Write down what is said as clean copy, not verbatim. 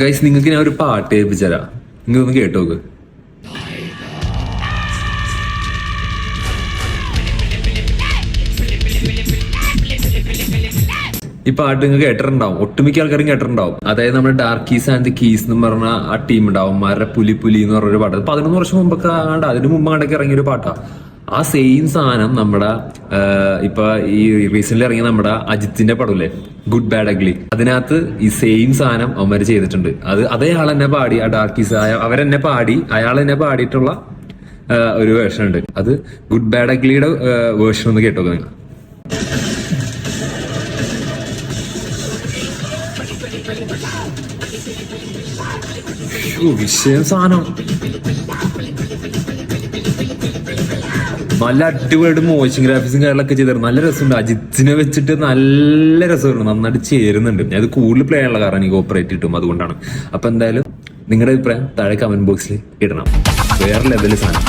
Guys നിങ്ങൾക്ക് ഞാൻ ഒരു പാട്ട് ഏൽപ്പിച്ചരാ, നിങ്ങൊന്ന് കേട്ടോക്ക്. ഈ പാട്ട് നിങ്ങൾ കേട്ടിട്ടുണ്ടാവും, ഒട്ടുമിക്ക ആൾക്കാരും കേട്ടിട്ടുണ്ടാവും. അതായത് നമ്മുടെ ഡാർക്കീസ് ആൻഡ് ദി കീസ് എന്ന് പറഞ്ഞ ആ ടീം ഉണ്ടാവും, അവന്മാരുടെ പുലി പുലി എന്ന് പറഞ്ഞൊരു പാട്ട്. 11 വർഷം മുമ്പൊക്കെ ആണ്ട് അതിന് മുമ്പ് കണ്ടൊക്കെ ഇറങ്ങിയൊരു പാട്ടാ. ആ സെയിം സാധനം നമ്മുടെ ഇപ്പൊ ഈ റീസെന്റ് ഇറങ്ങിയ നമ്മുടെ അജിത്തിന്റെ പടമില്ലേ ഗുഡ് ബാഡ് അഗ്ലി, അതിനകത്ത് ഈ സെയിം സാധനം അവന്മാര് ചെയ്തിട്ടുണ്ട്. അതേ ആൾ തന്നെ പാടി, ആ ഡാർക്കീസ് അവരെന്നെ പാടി, അയാൾ തന്നെ പാടിയിട്ടുള്ള ഒരു വേർഷൻ ഉണ്ട്. അത് ഗുഡ് ബാഡ് അഗ്ലിയുടെ വേർഷൻ ഒന്ന് കേട്ടോ നിങ്ങൾ. വിഷയം സാധനം നല്ല അടിപൊളിയായിട്ട് മോശം ഗ്രാഫിക്സും കാര്യങ്ങളൊക്കെ ചെയ്തിരുന്നു. നല്ല രസമുണ്ട്. അജിത്തിനെ വെച്ചിട്ട് നല്ല രസമുണ്ട്, നന്നായിട്ട് ചേരുന്നുണ്ട്. ഞാൻ അത് കൂടുതൽ പ്ലേ ആണുള്ള കാരണം എനിക്ക് ഓപ്പറേറ്റ് കിട്ടും, അതുകൊണ്ടാണ്. അപ്പൊ എന്തായാലും നിങ്ങളുടെ അഭിപ്രായം താഴെ കമന്റ് ബോക്സിൽ ഇടണം. വേറെ ലെവല് സാധനം.